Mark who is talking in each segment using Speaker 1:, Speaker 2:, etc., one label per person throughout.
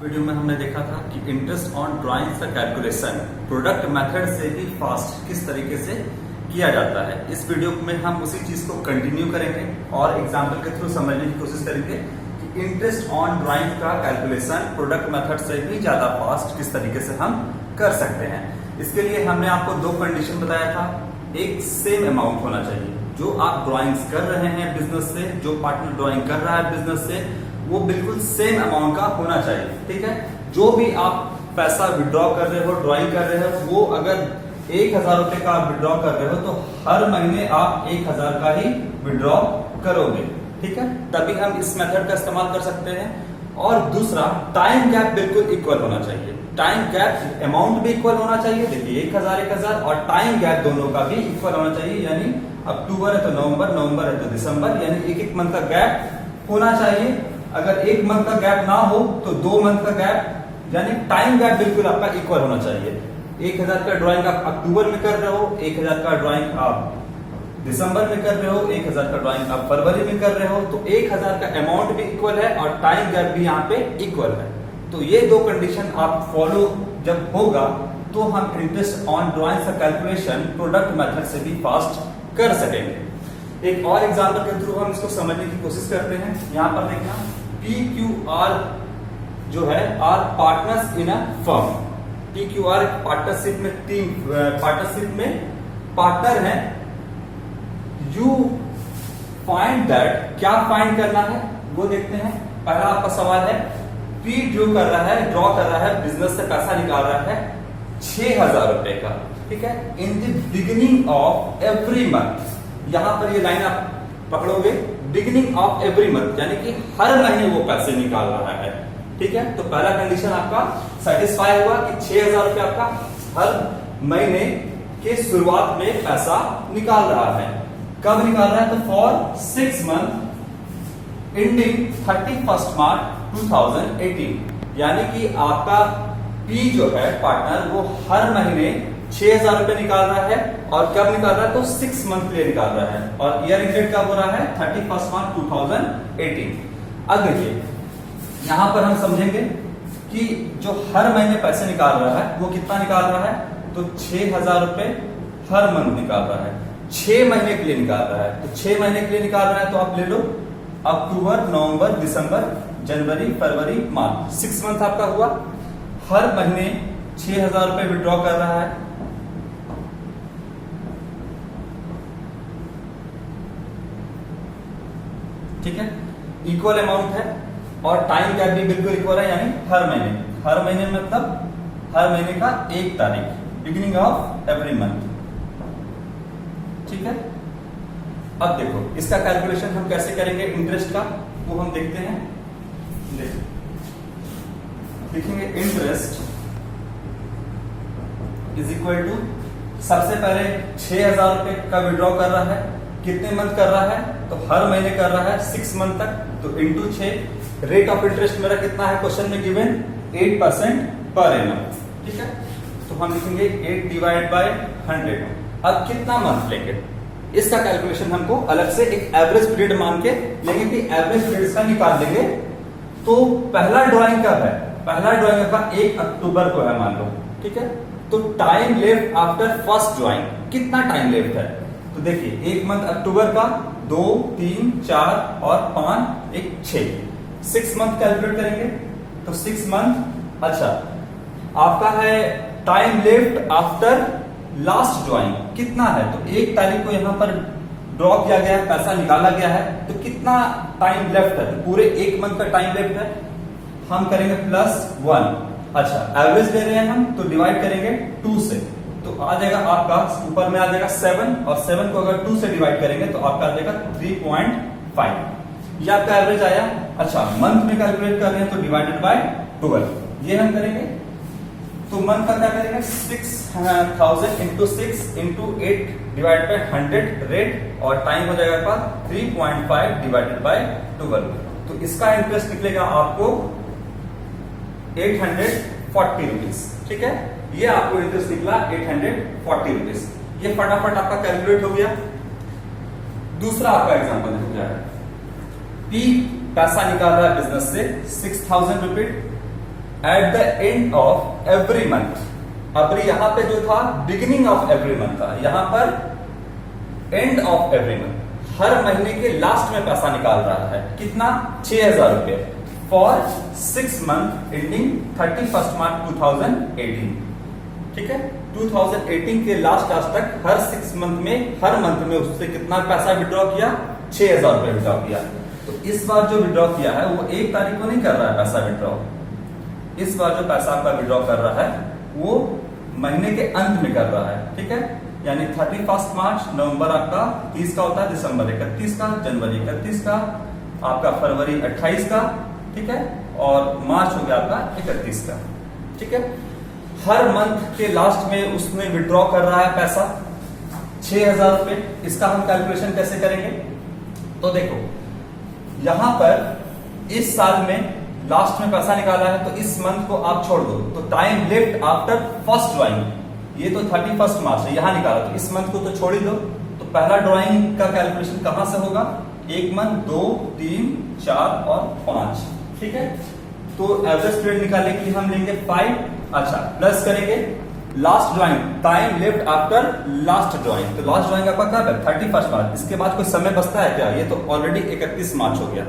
Speaker 1: Video में हमने देखा था कि इंटरेस्ट ऑन ड्राइंग्स का कैलकुलेशन प्रोडक्ट मेथड से भी फास्ट किस तरीके से किया जाता है। इस वीडियो में हम उसी चीज को कंटिन्यू करेंगे और एग्जांपल के थ्रू समझने की कोशिश करेंगे कि इंटरेस्ट ऑन ड्राइंग का कैलकुलेशन प्रोडक्ट मेथड से भी ज्यादा फास्ट किस तरीके से हम कर सकते हैं। इसके लिए हमने आपको दो कंडीशन बताया था। एक सेम अमाउंट होना चाहिए, जो आप ड्राइंग्स कर रहे हैं बिजनेस से, जो पार्टनर ड्राइंग कर रहा है बिजनेस से, वो बिल्कुल सेम अमाउंट का होना चाहिए। ठीक है, जो भी आप पैसा विड्रॉ कर रहे हो, ड्राइंग कर रहे हो, वो अगर 1,000 रुपए का आप विड्रॉ कर रहे हो तो हर महीने आप 1,000 का ही विड्रॉ करोगे। ठीक है, तभी हम इस मेथड का इस्तेमाल कर सकते हैं। और दूसरा, टाइम गैप बिल्कुल इक्वल होना चाहिए। टाइम गैप अमाउंट भी इक्वल होना चाहिए। देखिए 1,000 और टाइम गैप दोनों का भी इक्वल होना चाहिए। यानी अक्टूबर है तो नवंबर, नवंबर है तो दिसंबर, यानी एक मंथ का गैप होना चाहिए। अगर एक मंथ का गैप ना हो तो 2 मंथ का गैप, यानी टाइम गैप बिल्कुल आपका इक्वल होना चाहिए। 1,000 का ड्राइंग आप अक्टूबर में कर रहे हो, 1,000 का ड्राइंग आप दिसंबर में कर रहे हो, 1,000 का ड्राइंग आप फरवरी में कर रहे हो, तो 1,000 का अमाउंट भी इक्वल है और टाइम गैप भी यहाँ पे इक्वल है। तो ये दो कंडीशन आप फॉलो जब होगा तो हम इंटरेस्ट ऑन ड्राइंग का कैलकुलेशन प्रोडक्ट मेथड से भी फास्ट कर सकेंगे। एक और एग्जांपल के थ्रू हम इसको समझने की कोशिश करते हैं। यहाँ पर देखना, PQR जो है are partners in a firm. PQR partnership में पार्टनरशिप में पार्टनर है। यू फाइंड दैट, क्या फाइंड करना है वो देखते हैं। पहला आपका सवाल है, P ड्रॉ कर रहा है बिजनेस से पैसा निकाल रहा है 6,000 रुपए का। ठीक है, in the beginning of every month. यहां पर ये लाइन आप पकड़ोगे, बिगिनिंग ऑफ एवरी मंथ, यानी कि हर महीने वो पैसे निकाल रहा है। ठीक है, तो पहला कंडीशन आपका सेटिस्फाई हुआ कि 6,000 रुपए आपका हर महीने के शुरुआत में पैसा निकाल रहा है। कब निकाल रहा है? तो फॉर 6 मंथ एंडिंग 31 मार्च 2018, यानी कि आपका P जो है पार्टनर, वो हर महीने 6,000 रुपए निकाल रहा है। और कब निकाल रहा है? तो 6 मंथ के लिए निकाल रहा है। और ईयर एंडेड कब हो रहा है? 31 मार्च 2018। अब देखिए यहां पर हम समझेंगे कि जो हर महीने पैसे निकाल रहा है वो कितना निकाल रहा है? तो 6,000 रुपए हर मंथ निकाल रहा है, 6 महीने के लिए निकाल रहा है। तो 6 महीने के लिए निकाल रहा है तो आप ले लो अक्टूबर, नवंबर, दिसंबर, जनवरी, फरवरी, मार्च, 6 मंथ आपका हुआ। हर महीने 6,000 रुपए विड्रॉ कर रहा है। ठीक है, इक्वल अमाउंट है और टाइम गैप भी बिल्कुल इक्वल है, यानी हर महीने मतलब हर महीने का 1 तारीख, बिगिनिंग ऑफ एवरी मंथ। ठीक है, अब देखो इसका कैलकुलेशन हम कैसे करेंगे इंटरेस्ट का, वो हम देखते हैं। लिखेंगे इंटरेस्ट इज इक्वल टू, सबसे पहले 6,000 रुपए का विड्रॉ कर रहा है, कितने मंथ कर रहा है? तो हर महीने कर रहा है 6 मंथ तक, तो इंटू 6। रेट ऑफ इंटरेस्ट मेरा कितना है क्वेश्चन में गिवन? 8% per annum. ठीक है, तो हम लिखेंगे 8 डिवाइड बाय 100। अब कितना मंथ लेंगे इसका कैलकुलेशन हमको अलग से एक एवरेज पीरियड मान के लेंगे कि एवरेज पीरियड का निकाल देंगे। तो पहला ड्राइंग कब है? पहला ड्राइंग का 1 अक्टूबर को है मान लो। ठीक है, तो time left after first drawing, कितना टाइम लेफ्ट है? तो देखिए 1 मंथ अक्टूबर का, 2, 3, 4 और 5, 1, 6, 6 मंथ कैलकुलेट करेंगे। तो 6 मंथ, अच्छा आपका है time left after last drawing कितना है? तो 1 तारीख को यहां पर ड्रॉ किया गया है, पैसा निकाला गया है, तो कितना टाइम लेफ्ट है? तो पूरे 1 मंथ का टाइम लेफ्ट है। हम करेंगे +1। अच्छा, एवरेज ले रहे हैं हम, तो डिवाइड करेंगे 2 से, तो आ जाएगा आपका ऊपर में आ जाएगा 7, और 7 को अगर 2 से डिवाइड करेंगे तो आपका आ जाएगा 3.5। ये आपका एवरेज आया। अच्छा, मंथ में कैलकुलेट कर रहे हैं तो डिवाइडेड बाय 12 ये हम करेंगे। तो मंथ का क्या करेंगे? 6,000 into 6 into 8 divide by 100 rate, और टाइम हो जाएगा आपका 3.5 डिवाइडेड बाय 12। तो इसका इंटरेस्ट निकलेगा आपको 840 रुपीज। ठीक है, ये आपको इंटरेस्ट निकला 840 रुपीज। ये फटाफट आपका कैलकुलेट हो गया। दूसरा आपका एग्जांपल देखो क्या है। P पैसा निकाल रहा है बिजनेस से 6,000 रुपए, at the end of every month. अब यहां पे जो था बिगिनिंग ऑफ एवरी मंथ था, यहां पर एंड ऑफ एवरी मंथ, हर महीने के लास्ट में पैसा निकाल रहा है। कितना? 6,000 रुपए फॉर 6 मंथ एंडिंग 31 मार्च 2018। ठीक है, 2018 के लास्ट तक हर 6 मंथ में, हर मंथ में उससे कितना पैसा विड्रॉ किया? 6,000 रुपए विड्रॉ किया। तो इस बार जो विड्रॉ किया है वो 1 तारीख को नहीं कर रहा है पैसा विड्रॉ। इस बार जो पैसा आपका विड्रॉ कर रहा है वो महीने के अंत में कर रहा है। ठीक है, यानी 31 मार्च, नवंबर आपका 30 का होता है, दिसंबर 31 का, जनवरी 31 का, आपका फरवरी 28 का, ठीक है, और मार्च हो गया आपका 31 का। ठीक है, हर मंथ के लास्ट में उसने विड्रॉ कर रहा है पैसा 6,000 रुपए। इसका हम कैलकुलेशन कैसे करेंगे? तो देखो, यहां पर इस साल में लास्ट में पैसा निकाला है, तो इस मंथ को आप छोड़ दो, तो time left after first drawing, ये तो 31 मार्च है, यहां निकाला, तो इस मंथ को तो छोड़ ही दो। तो पहला ड्राइंग का कैलकुलेशन कहां से होगा? 1 मंथ, 2, 3, 4 और 5। ठीक है, तो एवरेज पीरियड निकालने के लिए हम लेंगे 5। अच्छा, प्लस करेंगे last drawing, time left after last drawing, तो लास्ट ड्राइंग आपका कब है? 31 मार्च। इसके बाद कोई समय बचता है क्या? ये तो ऑलरेडी 31 मार्च हो गया।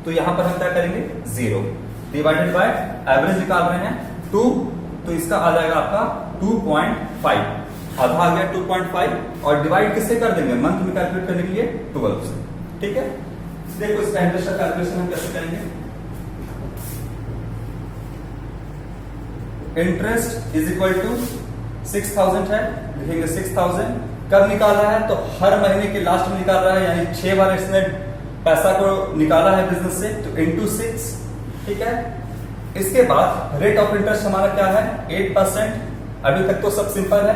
Speaker 1: तो यहां पर हम क्या करेंगे? 0 डिवाइडेड बाय एवरेज निकाल रहे हैं 2, तो इसका आ जाएगा आपका 2.5, आधा आ गया 2.5, और डिवाइड किससे कर देंगे? मंथ में कैलकुलेट करने के लिए 12 से। ठीक है, देखो इसका इंटरेस्ट का कैलकुलेशन हम कैसे करेंगे? इंटरेस्ट इज इक्वल टू 6,000 है, लिखेंगे 6,000। कब निकाल रहा है? तो हर महीने के लास्ट में निकाल रहा है, यानी 6 बार इसने पैसा को निकाला है बिजनेस से, तो इंटू 6। ठीक है, इसके बाद रेट ऑफ इंटरेस्ट हमारा क्या है? 8%। अभी तक तो सब सिंपल है।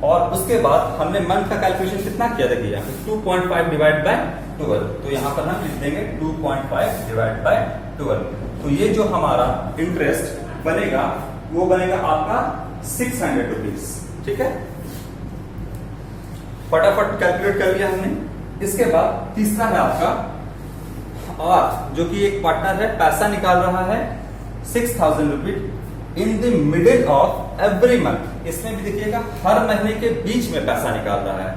Speaker 1: और उसके बाद हमने मंथ का कैलकुलेशन कितना किया? देखिए 2.5 डिवाइड बाय 12, तो यहां पर हम लिख देंगे 2.5 डिवाइड बाय 12। तो ये जो हमारा इंटरेस्ट बनेगा वो बनेगा आपका 600 रुपीज। ठीक है, फटाफट कैलकुलेट कर लिया हमने। इसके बाद तीसरा है आपका और जो कि एक पार्टनर है, पैसा निकाल रहा है 6,000 rupees in the middle of every month. इसमें भी देखिएगा हर महीने के बीच में पैसा निकाल रहा है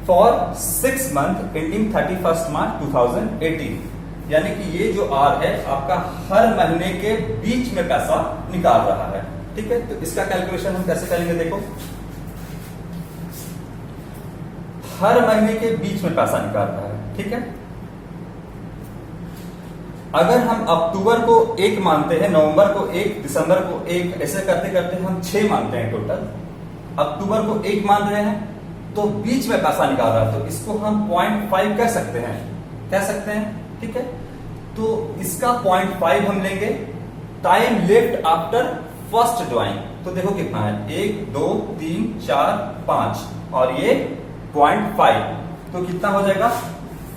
Speaker 1: फॉर 6 मंथ एंडिंग 31 मार्च 2018। यानी कि ये जो आर है आपका हर महीने के बीच में पैसा निकाल रहा है। ठीक है, तो इसका कैलकुलेशन हम कैसे करेंगे? देखो, हर महीने के बीच में पैसा निकाल रहा है। ठीक है, अगर हम अक्टूबर को 1 मानते हैं, नवंबर को 1, दिसंबर को 1, ऐसे करते करते हम 6 मानते हैं टोटल। अक्टूबर को 1 मान रहे हैं तो बीच में पैसा निकाल रहा है, तो इसको हम 0.5 कह सकते हैं, कह सकते हैं। ठीक है, तो इसका 0.5 हम लेंगे time left after first drawing. तो देखो कितना है, 1, 2, 3, 4, 5 और ये 0.5, तो कितना हो जाएगा?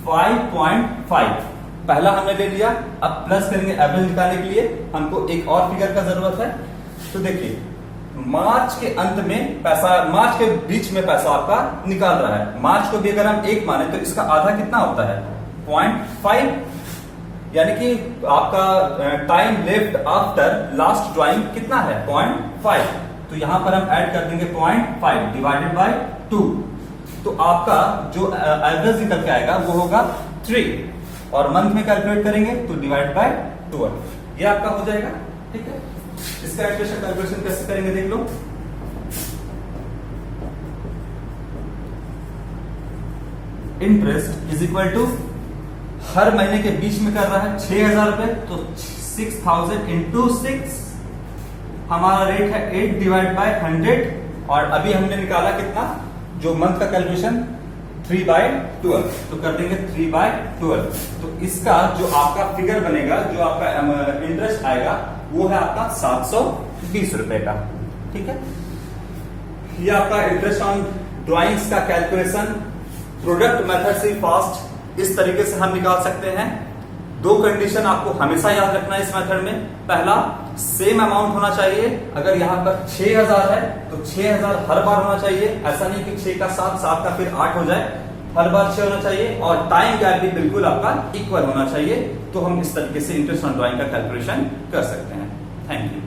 Speaker 1: 5.5 पहला हमने ले लिया। अब प्लस करेंगे एवरेज निकालने के लिए, हमको एक और फिगर का जरूरत है। तो देखिए मार्च के अंत में पैसा, मार्च के बीच में पैसा आपका निकाल रहा है। मार्च को भी अगर हम 1 माने तो इसका आधा कितना होता है? 0.5, यानी कि आपका time left after last drawing कितना है? 0.5। तो यहां पर हम ऐड कर देंगे 0.5 डिवाइडेड बाय 2, तो आपका जो एवरेज निकल के आएगा वो होगा 3, और मंथ में कैलकुलेट करेंगे तो डिवाइड बाय 12, ये आपका हो जाएगा। ठीक है, इसका कैलकुलेशन कैसे करेंगे देख लो। इंटरेस्ट इज इक्वल टू हर महीने के बीच में कर रहा है 6,000 रुपए, तो 6,000 इंटू 6, हमारा रेट है 8 डिवाइड बाय 100, और अभी हमने निकाला कितना? जो मंथ का कैलकुलेशन 3/12, तो कर देंगे 3/12। तो इसका जो आपका फिगर बनेगा, जो आपका इंटरेस्ट आएगा वो है आपका 720 रुपए का। ठीक है, ये आपका इंटरेस्ट ऑन ड्राइंग्स का कैलकुलेशन प्रोडक्ट मेथड से फास्ट इस तरीके से हम निकाल सकते हैं। 2 कंडीशन आपको हमेशा याद रखना है इस मेथड में। पहला, सेम अमाउंट होना चाहिए। अगर यहां पर 6,000 है तो 6,000 हर बार होना चाहिए, ऐसा नहीं कि 6 का 7, 7 का फिर 8 हो जाए, हर बार 6 होना चाहिए। और टाइम गैप भी बिल्कुल आपका इक्वल होना चाहिए। तो हम इस तरीके से इंटरेस्ट ऑन ड्राइंग का कैलकुलेशन कर सकते हैं। Thank you.